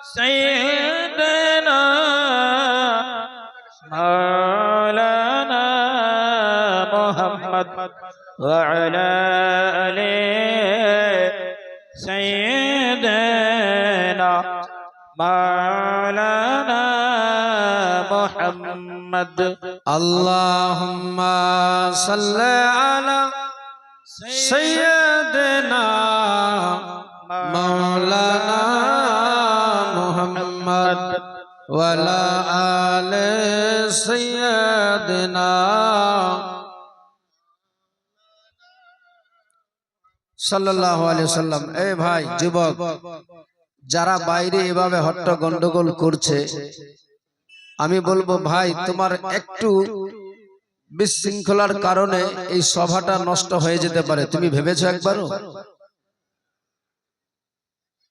سيدنا مولانا محمد وعلى آل سيدنا مولانا محمد اللهم صل على سيدنا مولانا محمد وعلى آل سيدنا সাল্লাল্লাহু আলাইহি ওয়াসাল্লাম। এ ভাই যুবক, যারা বাইরে এভাবে হট্ট গন্ডগোল করছে, আমি বলবো ভাই তোমার একটু বিশৃঙ্খলার কারণে এই সভাটা নষ্ট হয়ে যেতে পারে। তুমি ভেবেছো একবারও?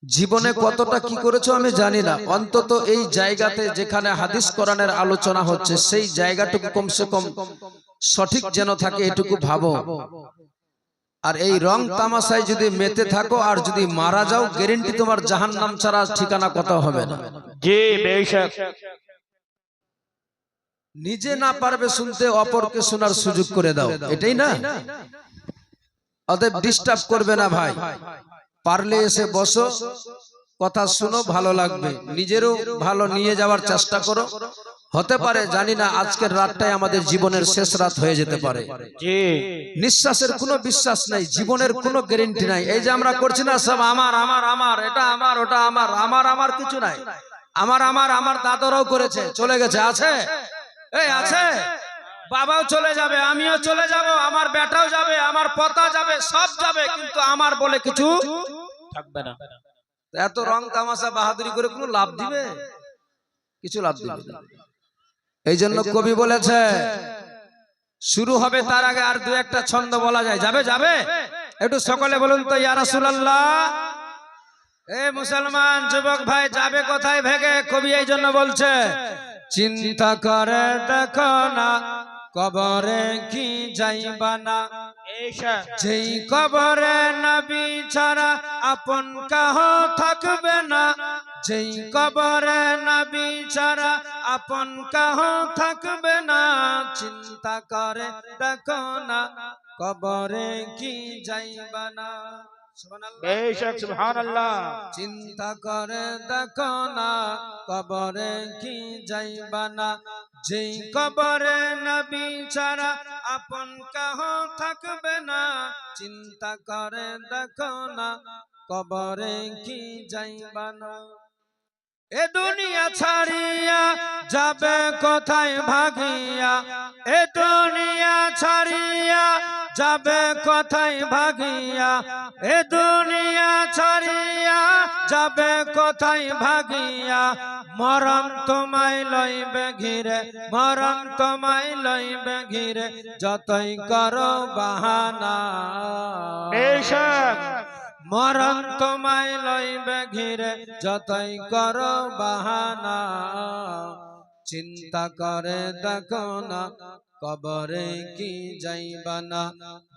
জীবনে কতটা কি করেছো আমি জানি না, অন্তত এই জায়গাতে যেখানে হাদিস কোরআনের আলোচনা হচ্ছে সেই জায়গাটুকু কমসে কম সঠিক যেন থাকে, এটুকু ভাবো। আর এই রং তামাশায় যদি মেতে থাকো আর যদি মারা যাও, গ্যারান্টি তোমার জাহান্নাম ছাড়া ঠিকানা কোথাও হবে না। জি বেশক। নিজে না পারবে শুনতে, অপরকে শোনার সুযোগ করে দাও, এটাই না? অতএব ডিস্টার্ব করবে না ভাই, পারলে এসে বসো, কথা শুনো, ভালো লাগবে, নিজেরও ভালো নিয়ে যাওয়ার চেষ্টা করো। হতে পারে জানি না আজকের রাতটাই আমাদের জীবনের শেষ রাত হয়ে যেতে পারে। নিঃশ্বাসের কোনো বিশ্বাস নাই, জীবনের কোনো গ্যারান্টি নাই। এই যে আমরা করছি না সব আমার আমার আমার, এটা আমার ওটা আমার, আমার আমার কিছু নাই। আমার আমার আমার দাদারাও করেছে, চলে গেছে, আছে এই আছে, বাবাও চলে যাবে, আমিও চলে যাব, আমার বেটাও যাবে, আমার পোতা যাবে, সব যাবে, কিন্তু আমার বলে কিছু থাকবে না। এত রং তামাশা বাহাদুরি করে কোনো লাভ দিবে? কিছু লাভ দিবে না। এই জন্য কবি বলেছে শুরু হবে তার আগে আর দু একটা ছন্দ বলা যায়, যাবে যাবে? একটু সকলে বলুন তো ইয়া রাসূলুল্লাহ। এ মুসলমান যুবক ভাই, যাবে কোথায় ভেগে? কবি এই জন্য বলছে, চিন্তা করে দেখো না কবরে কি যাইবা না, যেই কবরে নবী ছাড়া আপন কাহ থাকবে না, যেই কবরে নবী ছাড়া আপন কাহ থাকবে না, চিন্তা করে দেখো না কবরে কি যাইবা না। বেশক সুবহানাল্লাহ। চিন্তা করে দেখো না কবরে কি যাইবা না, যেই কবরে নবী ছাড়া আপন কাহ থাকবে না, চিন্তা করে দেখো না কবরে কি যাইবা না। এ দুনিয়া ছাড়িয়া যাবে কোথায় ভাগিয়া, এ দুনিয়া ছাড়িয়া যাবে কোথায় ভাগিয়া, এ দুনিয়া ছাড়িয়া যাবে কোথায় ভাগিয়া, মরণ তোমায় লইবে ঘিরে, মরণ তোমায় লইবে ঘিরে, যতই করো বাহানা। বেশক। মরণ তোমায় লইবে ঘিরে, যতই করো বাহানা, চিন্তা করে দেখো না কবরে কি যাইবা না,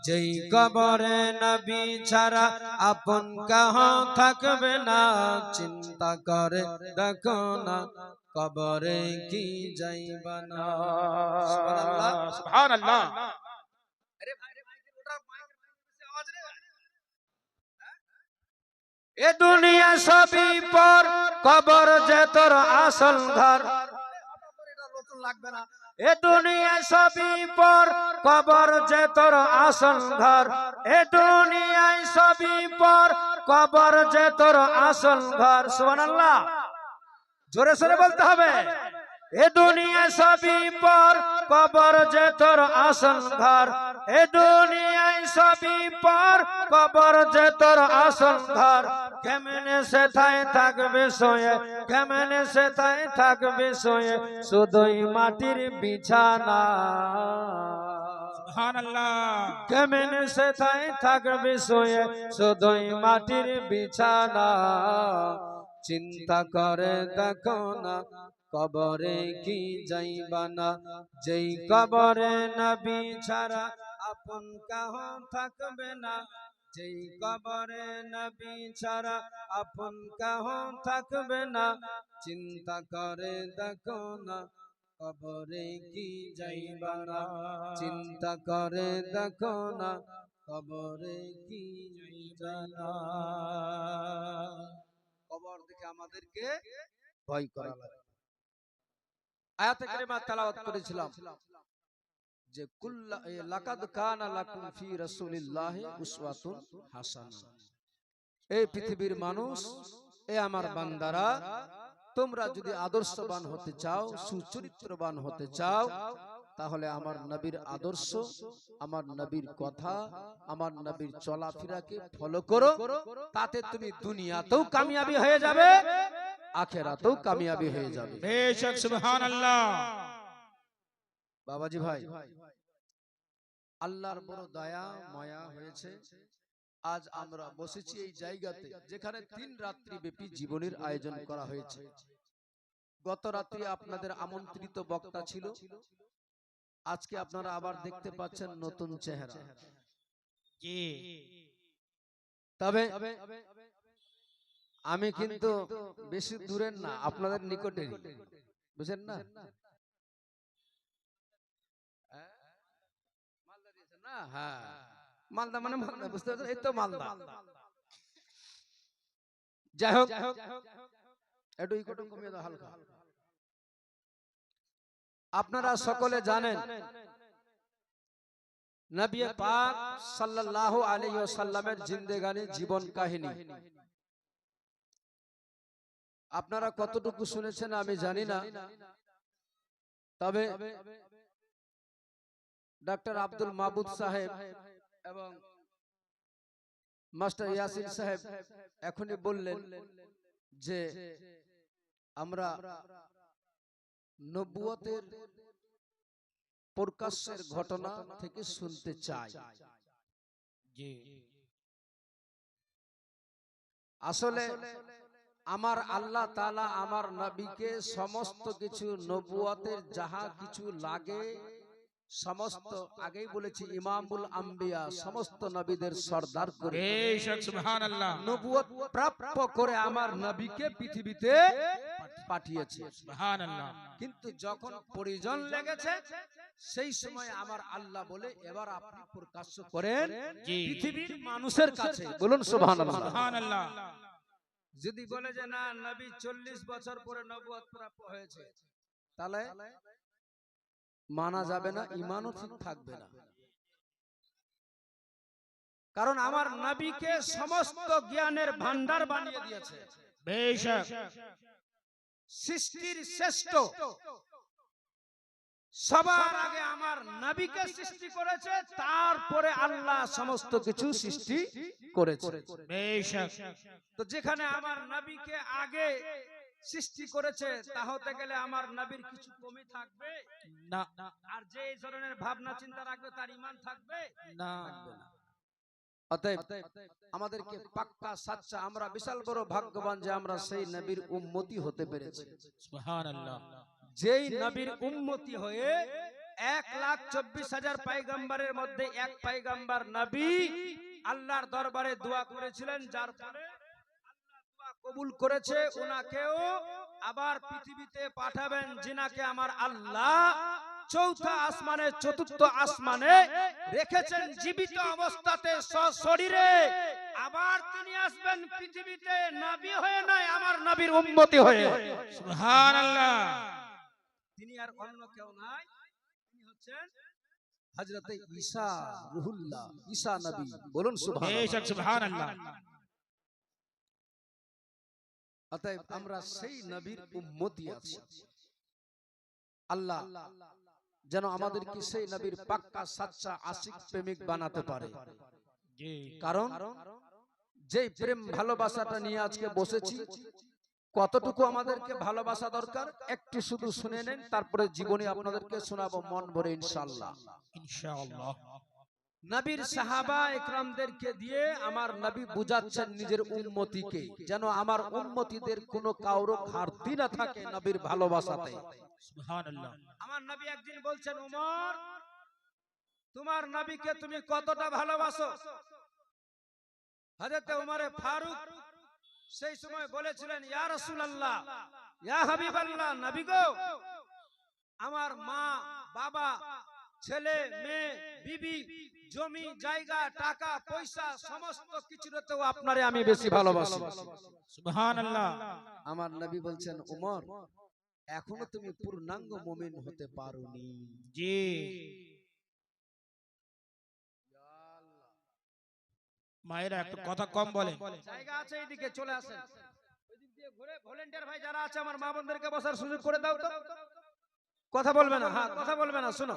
যেই কবরে নবী ছাড়া আপন কাহ থাকবে না, চিন্তা করে দেখো না কবরে কি যাইবা না। সুবহানাল্লাহ সুবহানাল্লাহ। এ দুনিয়া সবই পর, কবর যে তোর আসল ঘর, লাগবে না। এ দুনিয়া সবই পর, কবর যে তোর আসল ঘর, এ দুনিয়ায় সবই পর, কবর যে তোর আসল ঘর। সুবহানাল্লাহ, জোরে সোরে বলতে হবে। এ দুনিয়া সবই পর, কবর যে তোর আসল ঘর, এ দুনিয়ায় সবই পর, কবর যে তোর আসল ঘর। কেমনে সেথায় থাকবে সোয়ে, কেমনে সেথায় থাকবে সোয়ে, শুধুই মাটির বিছানা। সুবহানাল্লাহ। কেমনে সেথায় থাকবে সোয়ে, শুধুই মাটির বিছানা, চিন্তা করে দেখো না কবরে কি যাইবা না, যেই কবরে নবী ছাড়া আপন কাহ থাকবে না, যেই কবরে নবী ছাড়া আপন কাহ থাকবে না, চিন্তা করে দেখো না কবরে কি যাইবা না, চিন্তা করে দেখো না কবরে কি যাইবা না। কবর দেখে আমাদেরকে ভয় করা লাগে। আয়াতে কারিমা তেলাওয়াত করেছিলাম যে লাকাদ কানা লাকুম ফি রাসূলিল্লাহি উসওয়াতুন হাসানাহ। এই পৃথিবীর মানুষ, এ আমার বান্দারা, তোমরা যদি আদর্শবান হতে চাও, সুচরিত্রবান হতে চাও, তাহলে আমার নবীর আদর্শ, আমার নবীর কথা, আমার নবীর চলাফেরাকে ফলো করো। তাতে তুমি দুনিয়াতেও কামিয়াবি হয়ে যাবে, আখিরাতেও কামিয়াবি হয়ে যাবে। বেশক সুবহানাল্লাহ। বাবাজি ভাই, আল্লাহর বড় দয়া মায়া হয়েছে, আজ আমরা বসেছি এই জায়গাতে যেখানে 3 রাত্রি ব্যাপী জীবনের আয়োজন করা হয়েছে। গত রাত্রি আপনাদের আমন্ত্রিত বক্তা ছিল, আজকে আপনারা আবার দেখতে পাচ্ছেন নতুন চেহারা। জি তবে আমি কিন্তু বেশি দূরের না, আপনাদের নিকটেরই, বুঝেন না? মালদা দিয়েছেন না? হ্যাঁ, মালদা মানে মালদা, বুঝতে পারছেন? এই তো মালদা। যাই হোক, একটু ইকোটা কমিয়ে দাও হালকা। আপনারা সকলে জানেন নবী পাক সাল্লাল্লাহু আলাইহি ওয়াসাল্লামের জিন্দেগানি, জীবন কাহিনী আপনারা কতটুকু শুনেছেন আমি জানি না, তবে ডক্টর আব্দুল মাহবুব সাহেব এবং মাস্টার ইয়াসিন সাহেব এখনই বললেন যে আমরা নবুয়তের প্রকাশের ঘটনা থেকে শুনতে চাই। জি আসলে আমার আল্লাহ তাআলা আমার নবীকে সমস্ত কিছু নবুয়তের যাহা কিছু লাগে সমস্ত, আগেই বলেছি ইমামুল আম্বিয়া, সমস্ত নবীদের সর্দার করে বেশক সুবহানাল্লাহ। নবুয়ত প্রাপ্ত করে আমার নবীকে পৃথিবীতে পাঠিয়েছে। সুবহানাল্লাহ। কিন্তু যখন প্রয়োজন লেগেছে সেই সময় আমার আল্লাহ বলে এবার আপনি প্রকাশ্য করেন জি পৃথিবীর মানুষের কাছে। বলুন সুবহানাল্লাহ। সুবহানাল্লাহ। যদি বলে যে না নবী 40 বছর পরে নবুয়ত প্রাপ্ত হয়েছে, তাহলে মানা যাবে না, ঈমানও ঠিক থাকবে না। কারণ আমার নবীকে সমস্ত জ্ঞানের ভান্ডার বানিয়ে দিয়েছে। বেশক সৃষ্টির শ্রেষ্ঠ, সবার আগে আমার নবীকে সৃষ্টি করেছে, তারপরে আল্লাহ সমস্ত কিছু সৃষ্টি করেছে। বেশক তো যেখানে আমার নবীকে আগে সৃষ্টি করেছে, তা হতে গেলে আমার নবীর কিছু কমি থাকবে না আর যে এই ধরনের ভাবনা চিন্তা রাখবে তার ঈমান থাকবে না। অতএব আমাদেরকে পাক্কা সাচ্চা, আমরা বিশাল বড় ভাগ্যবান যে আমরা সেই নবীর উম্মতি হতে পেরেছি। সুবহানাল্লাহ। যেই নবীর উম্মতি হয়ে 1,24,000 পয়গম্বরের মধ্যে এক পয়গম্বর নবী আল্লাহর দরবারে দোয়া করেছিলেন, যার ফলে আল্লাহ দোয়া কবুল করেছে, উনাকেও আবার পৃথিবীতে পাঠাবেন, যিনাকে আমার আল্লাহ চৌথা আসমানে, চতুর্থ আসমানে রেখেছেন জীবিত অবস্থাতে সশরীরে। আবার তিনি আসবেন পৃথিবীতে নবী হয়ে নয়, আমার নবীর উম্মতি হয়ে। সুবহানাল্লাহ। তিনি আর অন্য কেউ নাই, তিনি হচ্ছেন হযরত ঈসা রুহুল্লাহ, ঈসা নবী। বলুন সুবহানাল্লাহ। বেশক সুবহানাল্লাহ। অতএব আমরা সেই নবীর উম্মতি আছি। আল্লাহ যেন আমাদেরকে সেই নবীর পাক্কা সাচ্চা আশিক প্রেমিক বানাতে পারে। জি কারণ যে প্রেম ভালোবাসাটা নিয়ে আজকে বসেছি, কতটুকু আমাদেরকে ভালোবাসা দরকার একটু শুধু শুনে নেন, তারপরে জীবনে আপনাদেরকে শোনাবো মন ভরে ইনশাআল্লাহ। ইনশাআল্লাহ। নবীর সাহাবা একরামদেরকে দিয়ে আমার নবী বুঝাচ্ছেন নিজের উম্মতিকে, যেন আমার উম্মতিদের কোনো কারো ঘাটতি না থাকে নবীর ভালোবাসাতে। সুবহানাল্লাহ। আমার নবী একদিন বলছেন, উমর তোমার নবীকে তুমি কতটা ভালোবাসো? হযরত উমরে ফারুক সেই সময় বলেছিলেন, ইয়া রাসূলুল্লাহ, ইয়া হাবিবাল্লাহ, নবী গো, আমার মা বাবা ছেলে মেয়ে বিবি জমি জায়গা টাকা পয়সা সমস্ত কিছুতেও আপনারে আমি বেশি ভালোবাসি। সুবহানাল্লাহ। আমার নবী বলছেন, উমর, এখনো তুমি পূর্ণাঙ্গ মুমিন হতে পারোনি। জি। মায়েরা একটু কথা কম বলেন। জায়গা আছে এইদিকে চলে আসেন, ওইদিক দিয়ে ঘুরে ভলেন্টিয়ার ভাই যারা আছে আমার মা বোনদেরকে বসার সুযোগ করে দাও তো। কথা বলবে না, হ্যাঁ কথা বলবে না, শোনো।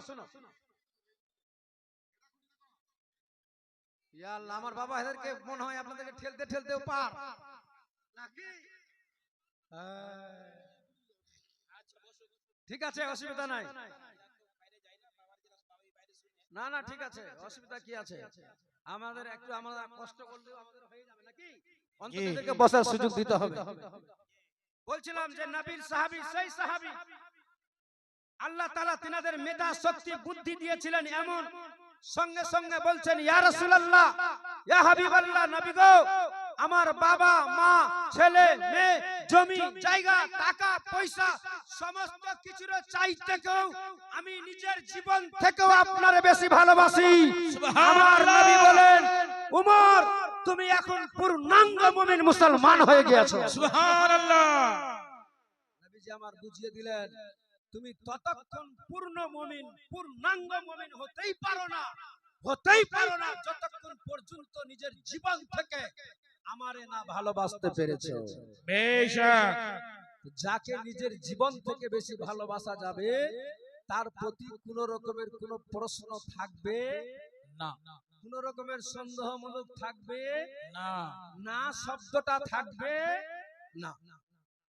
ইয়া আল্লাহ, আমার বাবা এদেরকে মনে হয় আপনাদেরকে ঠেলতে ঠেলতেও পার নাকি? ঠিক আছে, অসুবিধা নাই। না না ঠিক আছে, অসুবিধা কি আছে? আমাদের একটু আমরা কষ্ট করলেও আমাদের হয়ে যাবে নাকি? অন্তত এদেরকে বসার সুযোগ দিতে হবে। বলছিলাম যে নবীর সাহাবী সেই সাহাবী, আল্লাহ তাআলা তিনাদের মেধা শক্তি বুদ্ধি দিয়েছিলেন এমন, সঙ্গে সঙ্গে বলছেন, ইয়া রাসূলুল্লাহ, ইয়া হাবিবাল্লাহ, নবী গো, আমার বাবা মা ছেলে মেয়ে জমি জায়গা টাকা পয়সা সমস্ত কিছুর চাইতেও আমি নিজের জীবন থেকেও আপনারে বেশি ভালোবাসি। আমার নবী বলেন, উমর, তুমি এখন পূর্ণাঙ্গ মুমিন মুসলমান হয়ে গিয়েছো। সুবহানাল্লাহ। নবীজি আমার বুঝিয়ে দিলেন, তুমি ততক্ষণ পূর্ণ মুমিন পূর্ণাঙ্গ মুমিন হতেই পারো না যতক্ষণ পর্যন্ত নিজের জীবন থেকে আমারে না ভালোবাসতে পেরেছো। বেশক। যাকে নিজের জীবন থেকে বেশি ভালোবাসা যাবে তার প্রতি কোন রকমের কোন প্রশ্ন থাকবে না, কোন রকমের সন্দেহমূলক থাকবে না, না শব্দটা থাকবে না।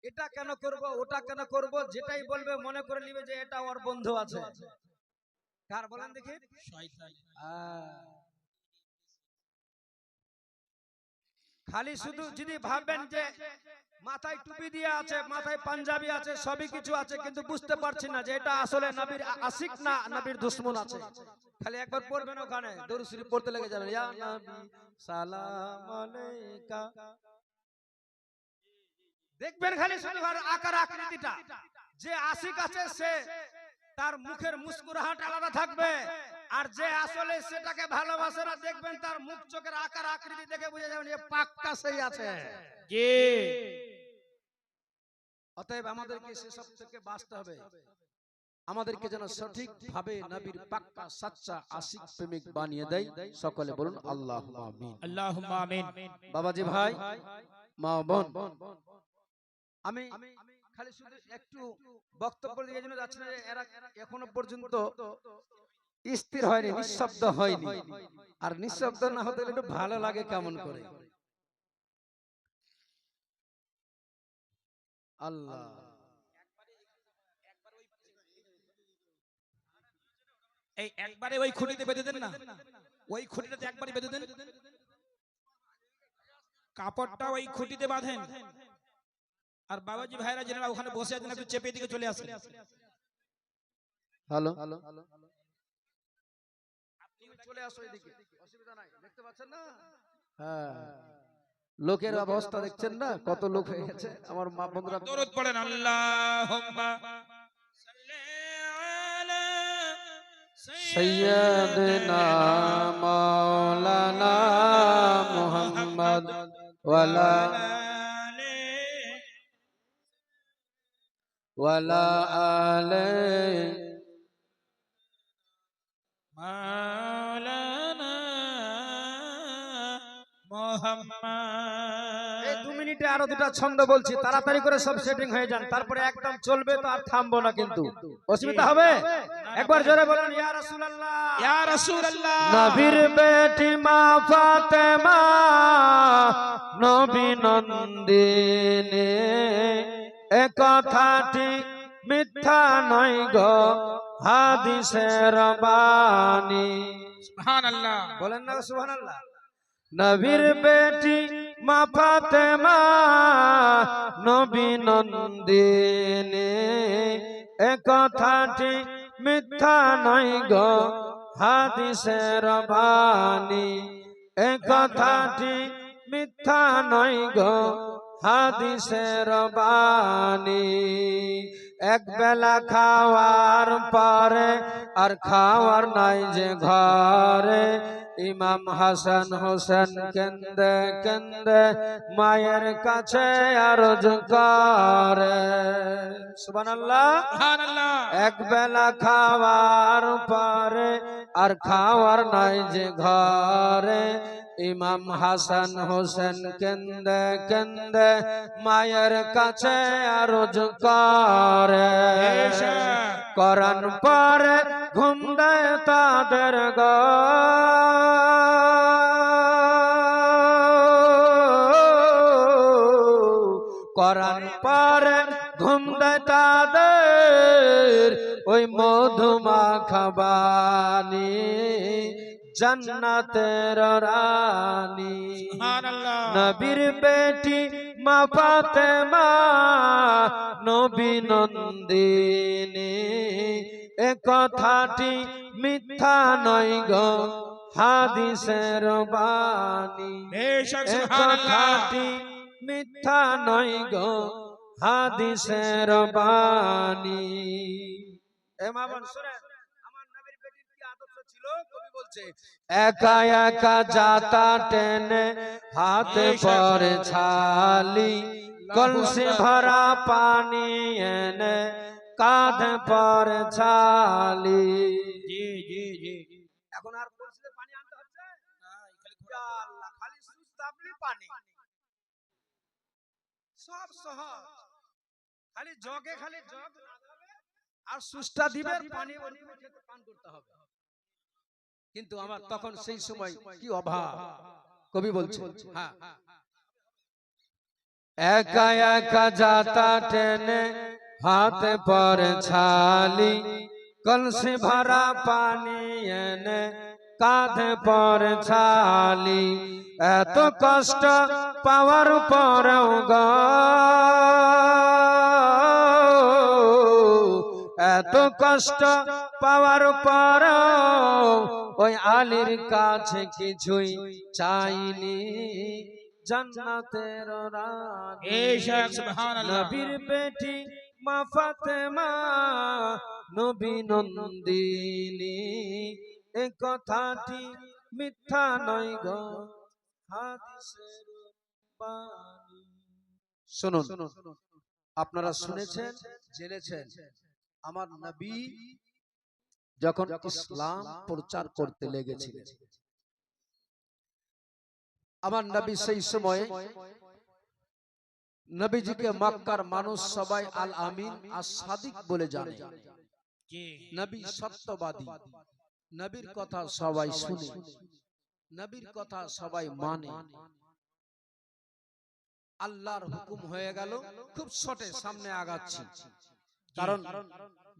এটা কেন করব ওটা কেন করব যেটাই বলবে মনে করে নিবে যে এটা ওর বন্ধু আছে। কার বলেন দেখি? শয়তান। খালি শুধু যদি ভাববেন যে মাথায় টুপি দিয়ে আছে মাথায় পাঞ্জাবি আছে সবই কিছু আছে কিন্তু বুঝতে পারছি না যে এটা আসলে নবীর আশিক না নবীর দুশমন আছে, খালি একবার পড়বেন ওখানে দরুদ শরীফ পড়তে লেগে যাবেন, ইয়া নবী সালাম আলাইকা, দেখবেন খালি শুধু আকার আকৃতিটা। যে আশিক আছে সে তার মুখের মুস্কুরাহাট আলাদা থাকবে, আর যে আসলে সেটাকে ভালোবাসে না দেখবেন তার মুখ চোখের আকার আকৃতি দেখে বুঝে যাবেন এ পাক্কা সেই আছে। জি। অতএব আমাদেরকে সেসব থেকে বাঁচতে হবে, আমাদেরকে যেন সঠিক ভাবে নবীর পাক্কা সাচ্চা আশিক প্রেমিক বানিয়ে দেয়। সকলে বলুন আল্লাহুম্মা আমিন। আল্লাহুম্মা আমিন। বাবাজি ভাই মা বোন, আমি খালি শুধু একটু বক্তব্য দিয়ে জন্য যাচ্ছি না যে এরা এখনো পর্যন্ত স্থির হয়নি, নিঃশব্দ হয়নি। আর নিঃশব্দ না হতে একটু ভালো লাগে কেমন করে? আল্লাহ এই একবারে ওই খুঁটিতে বেঁধে দেন না, ওই খুঁটিটাতে একবারে বেঁধে দেন, কাপড়টা ওই খুঁটিতে বাঁধেন। আর বাবাজি ভাইরা যারা ওখানে বসে আছেন একটু চেপে দিকে চলে আসেন। হ্যালো, আপনি চলে আসো এদিকে, অসুবিধা নাই, দেখতে পাচ্ছেন না? হ্যাঁ, লোকের অবস্থা দেখছেন না কত লোক হয়ে গেছে। আমার মা বন্ধুরা দরুদ পড়েন, আল্লাহুম্মা সাল্লি আলা সাইয়্যিদিনা মাওলানা মুহাম্মদ ওয়ালা আলে মাওলানা মুহাম্মদ। এই 2 মিনিটে আরো দুটো ছন্দ বলছি, তাড়াতাড়ি করে সব সেটিং হয়ে যান, তারপরে একদম চলবে তো আর থামবো না কিন্তু, অসুবিধা হবে? একবার জোরে বলুন ইয়া রাসূলুল্লাহ, ইয়া রাসূলুল্লাহ। নবীর বেটি মা ফাতেমা নবী নন্দিনী, এ কথাটি মিথ্যা নয় গো হাদিসের বাণী। সুবহানাল্লাহ। বলেন না সুবহানাল্লাহ। নবীর বেটি মা ফাতেমা নবী নন্দিনী, এ কথাটি মিথ্যা নয় গো হাদিসের বাণী, এ কথাটি মিথ্যা নয় গো হাদিসের বাণী। এক বেলা খাওয়ার পরে আর খাওয়ার নাই যে ঘরে, ইমাম হাসান হোসেন কেন্দে কেন্দে মায়ের কাছে আরজ করে। সুবহানাল্লাহ। সুবহানাল্লাহ। এক বেলা খাওয়ার পরে আর খাওয়ার নাই যে ঘরে, ইমাম হাসান হোসেন কেন্দে কেন্দে মায়ের কাছে আরজ করে। করান পরে ঘুম দেয় তাদের গো, করান পরে ঘুম দেয় তাদের ওই মধুমাখা বাণী, জান্নাতের রানী। সুবহানাল্লাহ। নবীর বেটি মা ফাতেমা নবী নন্দিনী, এ কথাটি মিথ্যা নয় গো হাদিসের বাণী। বেশক এ সুবহানাল্লাহ। কথাটি মিথ্যা নয় গো হাদিসের বাণী। এ মা বোন শুনেন, আমার নবীর বেটির কি আদর্শ ছিল? কবি বলছে, একা একা যাতা টেনে হাতে পরে ছালি, কলসি ভরা পানি এনে কাঁধে পরে ছালি। জি জি জি। এখন আর কলসিতে পানি আনতে হচ্ছে না, ইয়া আল্লাহ, খালি সুস্তাবলি পানি, সব সহজ, খালি জগে খালি জগ আর সুস্তা দিবে, পানি ওর খেতে পান করতে হবে। কিন্তু আমার তখন সেই সময় কি অভাব, কবি বলছে, হ্যাঁ, একা একা যাতা টেনে হাতে পরে ছালি, কলসি ভরা পানি এনে কাঁধে পরে ছালি, এত কষ্ট পাওয়ার পরেও গো, এত কষ্ট পাওয়ার পরেও ওই আলীর কাছে কিছুই চাইনি, জান্নাতের রানী। বেশক সুবহানাল্লাহ। নবীর বেটি মা ফাতেমা নবী নন্দিনী, এ কথাটি মিথ্যা নয় গো হাদিসের বাণী। শুনুন, আপনারা শুনেছেন জেনেছেন, আমার নবী যখন ইসলাম প্রচার করতে লেগেছিলেন, আমার নবী সেই সময় নবীজিকে মক্কার মানুষ সবাই আল আমিন আর সাদিক বলে জানে। নবী সত্যবাদী, নবীর কথা সবাই শুনে, নবীর কথা সবাই মানে। আল্লাহর হুকুম হয়ে গেল, খুব শর্টে সামনে আগাচ্ছি, কারণ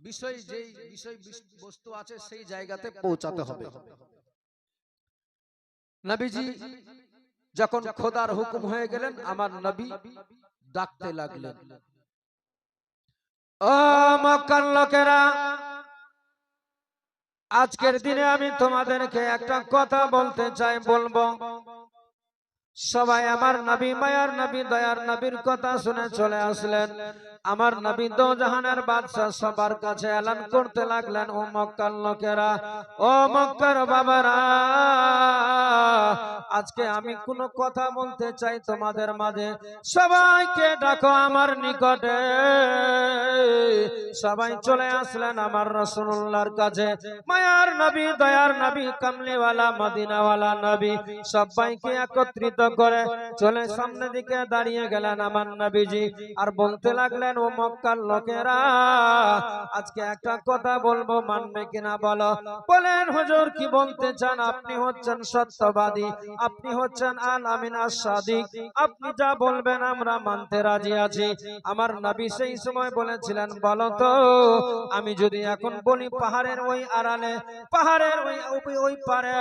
বিষয় যেই বিষয় বস্তু আছে সেই জায়গাতে পৌঁছাতে হবে। নবীজি যখন খোদার হুকুম হয়ে গেলেন, আমার নবী ডাকতে লাগলেন, ও মক্কার লোকেরা, আজকের দিনে আমি তোমাদেরকে একটা কথা বলতে চাই, বলবো। সবাই আমার নবী, মায়ার নবী, দয়ার নবীর কথা শুনে চলে আসলেন। আমার নবী দো জাহানের বাদশা সবার কাছে এলান করতে লাগলেন, ও মক্কার লোকেরা, ও মক্কার বাবারা, আজকে আমি কোনো কথা বলতে চাই তোমাদের মাঝে, সবাইকে ডাকো আমার নিকটে। সবাই চলে আসলেন আমার রাসূলুল্লাহর কাছে। মায়ার নবী, দয়ার নবী, কামলিওয়ালা মদিনাওয়ালা নবী সবাইকে একত্রিত করে চলে সামনে দিকে দাঁড়িয়ে গেলেন আমার নবীজি, আর বলতে লাগলেন, ও মক্কার লোকেরা, আজকে একটা কথা বলবো, মানবে কিনা বলো। বলেন হুজুর, কি বলতে চান? আপনি হচ্ছেন সত্যবাদী, আপনি হচ্ছেন আল আমিন আর সাদিক, আপনি যা বলবেন আমরা মানতে রাজি আছি। আমার নবী সেই সময় বলেছিলেন, বলো তো, আমি যদি এখন বলি পাহাড়ের ওই আড়ালে, পাহাড়ের ওই পারে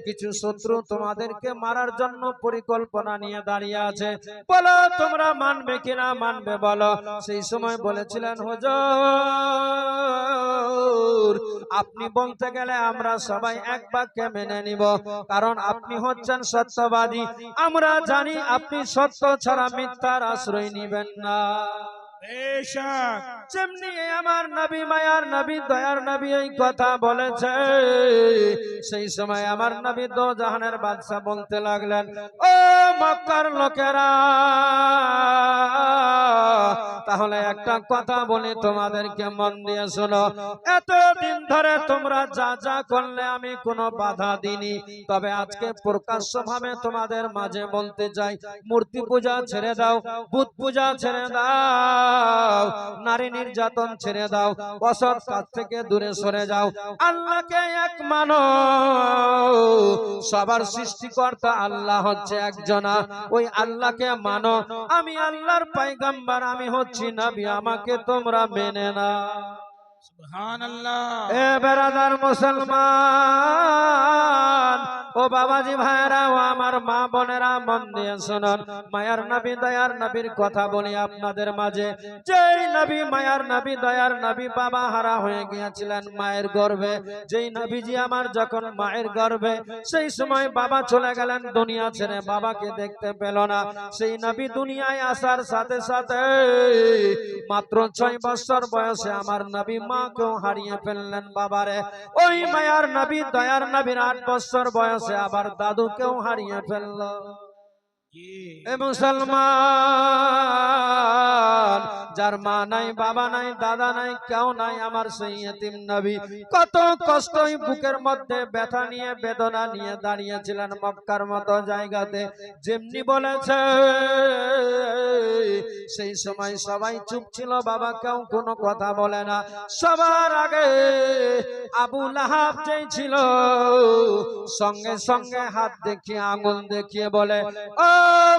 কিছু শত্রু তোমাদেরকে মারার জন্য পরিকল্পনা নিয়ে দাঁড়িয়ে আছে, বলো তোমরা মানবে কিনা? মানবে বলো। বলো। সেই সময় বলেছিলেন হুজুর আপনি বলতে গেলে আমরা সবাই এক বাক্যে মেনে নিব, কারণ আপনি হচ্ছেন সত্যবাদী। আমরা জানি আপনি সত্য ছাড়া মিথ্যার আশ্রয় নিবেন না। বেশক যেমনি আমার নবী মায়ার নবী দয়ার নবী এই কথা বলেছে, সেই সময় আমার নবী দো জাহানের বাদশা বলতে লাগলেন, ও মক্কার লোকেরা, তাহলে একটা কথা বলি তোমাদেরকে, মন দিয়ে শোনো। এতদিন ধরে তোমরা যা যা করলে আমি কোনো বাধা দিইনি, তবে আজকে প্রকাশ্য ভাবে তোমাদের মাঝে বলতে চাই, মূর্তি পূজা ছেড়ে দাও, বুত পূজা ছেড়ে দাও, নারী নির্যাতন ছেড়ে দাও, অসৎ কাজ থেকে দূরে সরে যাও, আল্লাহকে এক মানো। সবার সৃষ্টিকর্তা আল্লাহ হচ্ছে একজনা, ওই আল্লাহকে মানো। আমি আল্লাহর পয়গম্বর, আমি হচ্ছি নবী, আমাকে তোমরা মেনে না। সুবহানাল্লাহ। এ বেরাদার মুসলমান, ও বাবাজি ভাইরা, ও আমার মা বোনেরা, মন দিয়ে শুনুন। মায়ার নবী দয়ার নবীর কথা বলি আপনাদের মাঝে। যেই নবী মায়ার নবী দয়ার নবী বাবা হারা হয়ে গিয়েছিলেন মায়ের গর্ভে, যেই নবীজি আমার যখন মায়ের গর্ভে, সেই সময় বাবা চলে গেলেন দুনিয়া ছেড়ে, বাবাকে দেখতে পেল না। সেই নবী দুনিয়ায় আসার সাথে সাথে মাত্র 6 বছর বয়সে আমার নবী মাকেও হারিয়ে ফেললেন বাবারে। ওই মায়ার নবী দয়ার নবীর 8 বছর বয়সে আবার দাদুকেও হারিয়ে ফেলল। এ মুসলমান, যার মা নাই, বাবা নাই, দাদা নাই, কেউ নাই, আমার সেই ইতিম নবী কত কষ্টই বুকের মধ্যে ব্যথা নিয়ে বেদনা নিয়ে দাঁড়িয়েছিলেন মক্কার মতো জায়গাতে। যেমনি বলেছে সেই সময় সবাই চুপ ছিল, বাবা কেউ কোনো কথা বলে না। সবার আগে আবু লাহাব যেই ছিল, সঙ্গে সঙ্গে হাত দেখিয়ে আঙুল দেখিয়ে বলে, ও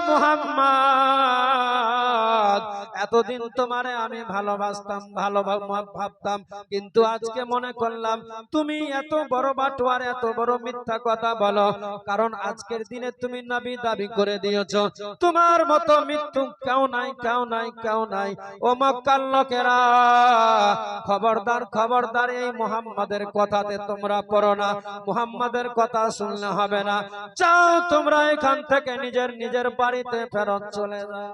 মুহাম্মদ, এতদিন তোমারে আমি ভালোবাসতাম, ভালো ভাবতাম, কিন্তু আজকে মনে করলাম তুমি এত বড় বাটুয়ার, এত বড় মিথ্যা কথা বলো। কারণ আজকের দিনে তুমি নবী দাবি করে দিয়েছো, তোমার মতো মৃত্যু কেউ নাই, কেউ নাই, কেউ নাই। ও মক্কার লোকেরা, খবরদার, খবরদার, এই মুহাম্মাদের কথাতে তোমরা পড়ো না, মুহাম্মাদের কথা শুনলে হবে না। যাও তোমরা এখান থেকে নিজের নিজের বাড়িতে ফেরত চলে যাও।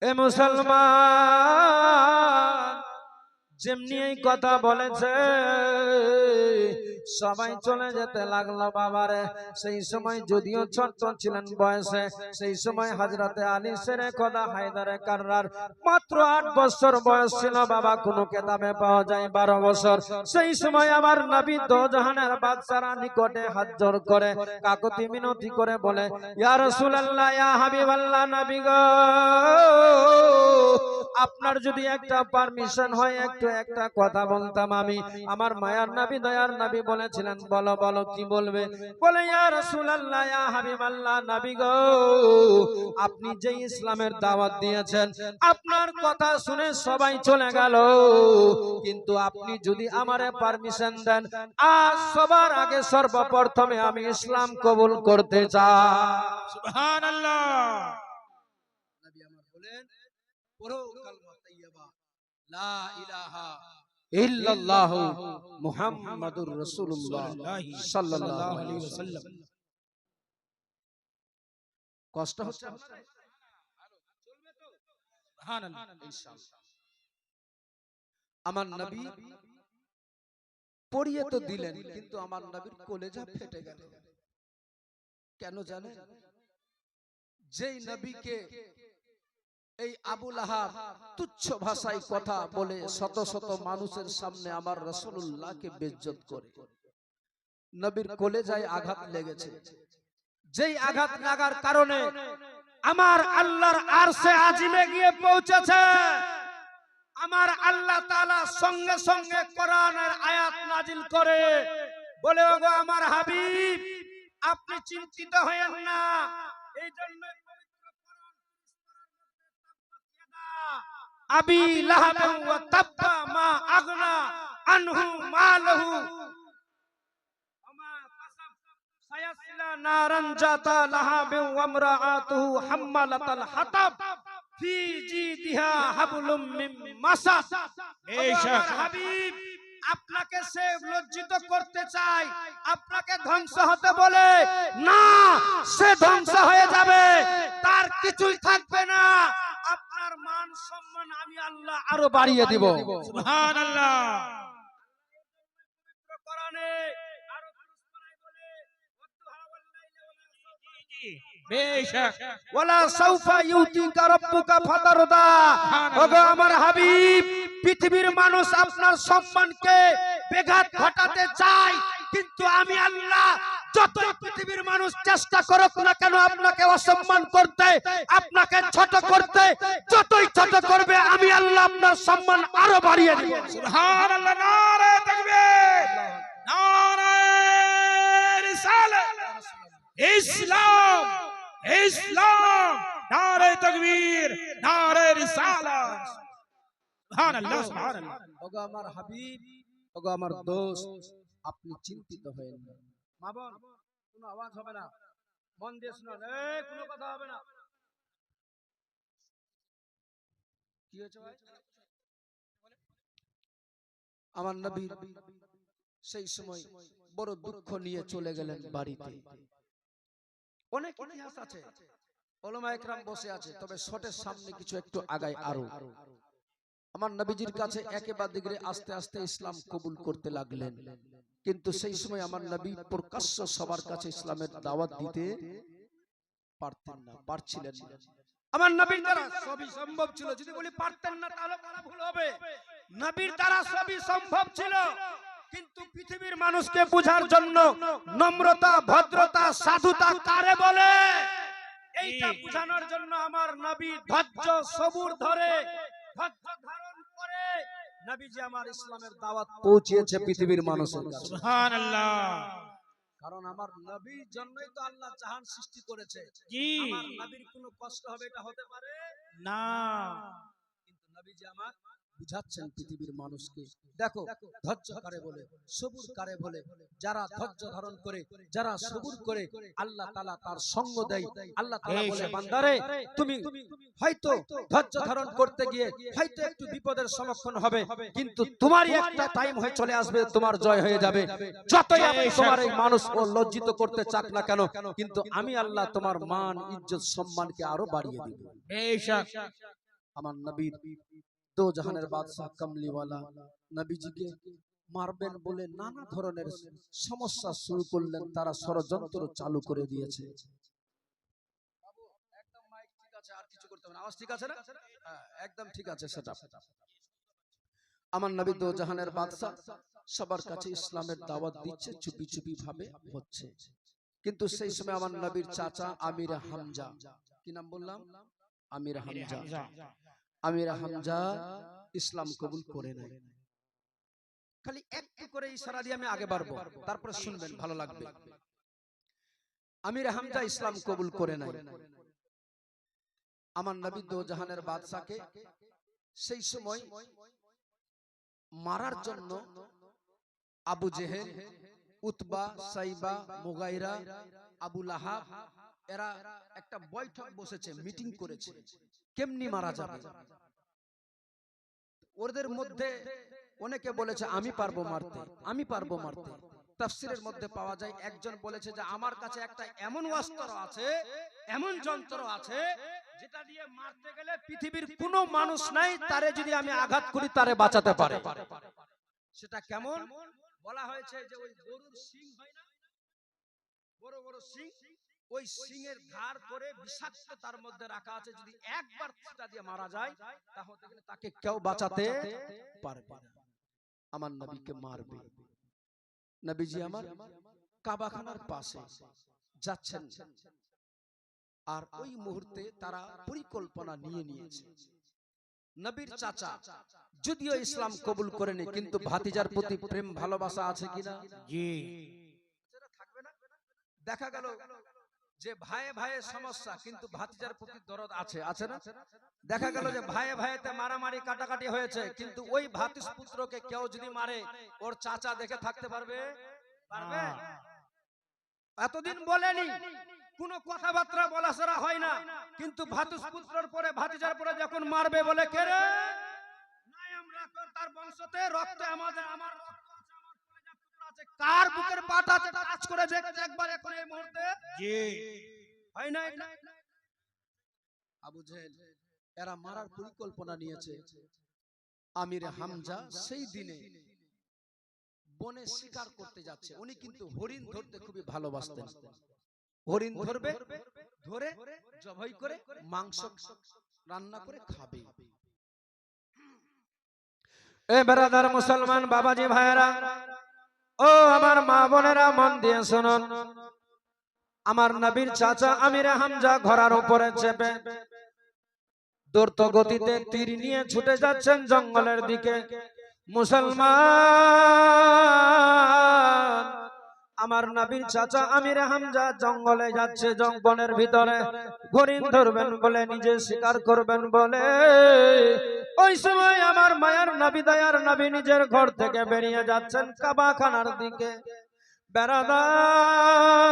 এ মুসলমান, যেমনি এই কথা বলেছে সবাই চলে যেতে লাগলো বাবারে। সেই সময় যদিও ছোট ছিলেন বয়সে, সেই সময় হযরতে আলী শেরে খোদা হায়দারে কাররার মাত্র 8 বছর বয়স ছিল বাবা, কোন কিতাবে পাওয়া যায় 12 বছর। সেই সময় আমার নবী দো জাহানের বাদশার নিকটে হাত জোড় করে কাকুতি মিনতি করে বলে, ইয়া রাসূলুল্লাহ, ইয়া হাবিবাল্লাহ, নবী গো, আপনার যদি একটা পারমিশন হয়, একটা কথা বলতাম আমি। আমার মায়ার নবী দয়ার নবী বলেছিলেন, বলো বলো, কি বলবে? বলে, ইয়া রাসূলুল্লাহ, ইয়া হাবিবাল্লাহ, নবী গো, আপনি যে ইসলামের দাওয়াত দিয়েছেন, আপনার কথা শুনে সবাই চলে গেল, কিন্তু আপনি যদি আমারে পারমিশন দেন, আজ সবার আগে সর্বপ্রথমে আমি ইসলাম কবুল করতে চাই। সুবহানাল্লাহ। নবী আমার বলেন, পড়ো কালমা তাইয়্যিবা, লা ইলাহা ইল্লাল্লাহু মুহাম্মাদুর রাসূলুল্লাহ সাল্লাল্লাহু আলাইহি ওয়াসাল্লাম। কষ্ট হচ্ছে সুবহানাল্লাহ। ইনশাআল্লাহ। আমার নবী পড়িয়ে তো দিলেন, কিন্তু আমার নবীর কলেজা ফেটে গেল। কেন জানেন? যেই নবীকে এই আবু লাহাব তুচ্ছ ভাষায় কথা বলে শত শত মানুষের সামনে আমার রাসূলুল্লাহকে বেইজ্জত করে, নবীর কলেজায় আঘাত লেগেছে। যেই আঘাত লাগার কারণে আমার আল্লাহর আরশে আজিমে গিয়ে পৌঁছেছে। আমার আল্লাহ তাআলা সঙ্গে সঙ্গে কোরআনের আয়াত নাজিল করে বলে, ওগো আমার হাবিব, আপনি চিন্তিত হয়েন না। এই জন্য আবি লাহাব ওয়া তাব্বা মা আগনা আনহু মালহু ওমা কাসাব সায়াসলা নারান জাতা লাহাব ওয়া ইমরাআতুহু হাম্মালাতাল হাতাব ফি জিদিহা হাবলুম মিন মাসাদ। আমার হাবিব আপনাকে সে লজ্জিত করতে চায়, আপনাকে ধ্বংস হতে বলে না, সে ধ্বংস হয়ে যাবে, তার কিছুই থাকবে না। আপনার মান সম্মান আমি আল্লাহ আরো বাড়িয়ে দিব। সুবহানাল্লাহ। পবিত্র কোরআনে আরো দুরূহ বলে ওয়াদুহা ওয়াল লাইলি ওয়ালা বেশক ওয়ালা সাউফা ইউতিকা রাব্বুকা ফাতারদা। ওগো আমার হাবিব, পৃথিবীর মানুষ আপনার সম্মানকে বেঘাত ঘটাতে চায়, কিন্তু আমি আল্লাহ যতই পৃথিবীর মানুষ চেষ্টা করুক না কেন আপনাকে অসম্মান করতে, আপনাকে ছোট করতে, যতই ছোট করবে আমি আল্লাহ আপনার সম্মান আরো বাড়িয়ে দেব। সুবহানাল্লাহ। নারে তাকবীর, নারে রিসালাত, ইসলাম ইসলাম, নারে তাকবীর, নারে রিসালাত। সুবহানাল্লাহ, সুবহানাল্লাহ। ওগো আমার হাবিব, ওগো আমার দোস্ত, আপনি চিন্তিত হবেন না। মা বোন, কোনো আওয়াজ হবে না, মন দিয়ে শুনুন, কোনো কথা হবে না। কি হয়েছে ভাই? আমার নবী সেই সময় বড় দুঃখ নিয়ে চলে গেলেন বাড়িতে। অনেক ইতিহাস আছে, ওলামা একরাম বসে আছে, তবে শটের সামনে কিছু একটু আগায় আরো। আমার নবীজির কাছে একেবারে দিগরে আস্তে আস্তে ইসলাম কবুল করতে লাগলেন, কিন্তু সেই সময় আমার নবী প্রকাশ্য সবার কাছে ইসলামের দাওয়াত দিতে পারতেন না, পারছিলেন না। আমার নবীর দ্বারা সবই সম্ভব ছিল। যদি বলি পারতেন না তাহলে বলা ভুল হবে। নবীর দ্বারা সবই সম্ভব ছিল, কিন্তু পৃথিবীর মানুষকে বোঝার জন্য নম্রতা, ভদ্রতা, সাধুতা কারে বলে এইটা বোঝানোর জন্য আমার নবী ধৈর্য সবুর ধরে, ধৈর্য ধারণ করে নবীজি আমার ইসলামের দাওয়াত পৌঁছিয়েছে পৃথিবীর মানুষের কাছে। সুবহানাল্লাহ। কারণ আমার নবীর জন্যই তো আল্লাহ জাহান সৃষ্টি করেছে। জি, আমার নবীর কোনো কষ্ট হবে এটা হতে পারে না। কিন্তু নবীজি আমার বুঝাচ্ছেন পৃথিবীর মানুষকে, দেখো ধৈর্য কারে বলে, সবুর কারে বলে। যারা ধৈর্য ধারণ করে, যারা সবুর করে, আল্লাহ তাআলা তার সঙ্গ দেয়। আল্লাহ তাআলা বলে, বান্দারে তুমি হয়তো ধৈর্য ধারণ করতে গিয়ে হয়তো একটু বিপদের সম্মুখীন হবে, কিন্তু তোমারই একটা টাইম হয়ে চলে আসবে, তোমার জয় হয়ে যাবে। যতই আপনি তোমার এই মানুষ ও লজ্জিত করতে চাক না কেন, কিন্তু আমি আল্লাহ তোমার মান, ইজ্জত, সম্মানকে আরো বাড়িয়ে দিব। বেশক আমার নবীর দো জাহানের বাদশাহ কামলিওয়ালা নবীজিকে মারবেন বলে নানা ধরনের সমস্যা শুরু করলেন, তারা ষড়যন্ত্র চালু করে দিয়েছে। একদম মাইক ঠিক আছে, আর কিছু করতে হবে না, আওয়াজ ঠিক আছে না? হ্যাঁ, একদম ঠিক আছে সেটা। আমার নবী দো জাহানের বাদশাহ সবার কাছে ইসলামের দাওয়াত দিচ্ছে, চুপি চুপি ভাবে হচ্ছে। কিন্তু সেই সময় আমার নবীর চাচা আমির হামজা, কি নাম বললাম? আমির হামজা। আমির হামজা ইসলাম কবুল করে নাই। খালি একটু করে ইশারা দিয়ে আমি আগে বাড়বো, তারপরে শুনবেন, ভালো লাগবে। আমির হামজা ইসলাম কবুল করে নাই। আমার নবী দো জাহানের বাদশাকে সেই সময় মারার জন্য আবু জেহেল, উতবা, সাইবা, মুগাইরা, আবু লাহাব এরা একটা বৈঠক বসেছে, মিটিং করেছে কেমনি মারা যাবে। ওদের মধ্যে অনেকে বলেছে আমি পারবো মারতে, আমি পারবো মারতে। তাফসীরের মধ্যে পাওয়া যায় একজন বলেছে যে আমার কাছে একটা এমন অস্ত্র আছে, এমন যন্ত্র আছে, যেটা দিয়ে মারতে গেলে পৃথিবীর কোনো মানুষ নাই, তারে যদি আমি আঘাত করি তারে বাঁচাতে পারে। সেটা কেমন? বলা হয়েছে যে ওই গরুর শিং হয় না, বড় বড় শিং, ওই সিংয়ের ধার করে বিষাক্ত তার মধ্যে রাখা আছে, যদি একবার সেটা দিয়ে মারা যায় তাহলে তাকে কেউ বাঁচাতে পারবে না, আমার নবীকে মারবে। নবীজি আমার কাবাখানার পাশে যাচ্ছেন, আর ওই মুহূর্তে তারা পরিকল্পনা নিয়ে নিয়েছে। নবীর চাচা যদিও ইসলাম কবুল করেনি, কিন্তু ভাতিজার প্রতি প্রেম ভালোবাসা আছে কিনা? জি। দেখা গেল যে ভাইয়ে ভাইয়ে সমস্যা, কিন্তু ভাতিজার প্রতি দরদ আছে, আছে না? দেখা গেল যে ভাইয়ে ভাইয়েতে মারামারি কাটাকাটি হয়েছে, কিন্তু ওই ভাতিস পুত্রকে কেউ যদি মারে, ওর চাচা দেখে থাকতে পারবে? পারবে? এতদিন বলেনি, কোনো কথাবার্তা বলা সারা হয় না, কিন্তু ভাতুষপুত্রর পরে ভাতিজার পরে যখন মারবে বলে কে রে, নাই আমরা তার বংশতে রক্তে আমাদের আমার রক্ত আছে, আমার কলেজার টুকরা আছে, কার বুকের পাট আছে টাচ করে দেখতে একবার এখন এই মুহূর্তে জি হয় না এটা? আবু জেহেল এরা মারার পরিকল্পনা নিয়েছে। আমির হামজা সেই দিনে বনে শিকার করতে যাচ্ছে, উনি কিন্তু হরিণ ধরতে খুবই ভালোবাসতেন। হরিণ ধরবে, ধরে জবাই করে মাংস রান্না করে খাবে। এ বেরাদার মুসলমান বাবাজি ভাইরা, ও আমার মা বোনেরা, মন দিয়ে শুনুন। আমার নবীর চাচা আমির হামজা ঘোড়ার উপরে চেপে দ্রুত গতিতে তীর নিয়ে ছুটে যাচ্ছেন জঙ্গলের দিকে। মুসলমান, আমার নবীর চাচা আমির হামজা জঙ্গলে যাচ্ছে, জঙ্গলের ভিতরে হরিণ ধরবেন বলে, নিজে শিকার করবেন বলে। ওই সময় আমার মায়ার নবী, দয়ার নবী নিজের ঘর থেকে বেরিয়ে যাচ্ছেন কাবাখানার দিকে। বেরাদার,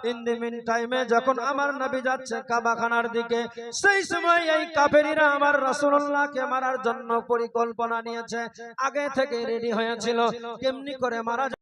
ইন দি মিন টাইমে যখন আমার নবী যাচ্ছে কাবাখানার দিকে, সেই সময় এই কাফেরীরা আমার রাসূলুল্লাহকে মারার জন্য পরিকল্পনা নিয়েছে, আগে থেকে রেডি হয়েছিল কেমনি করে মারা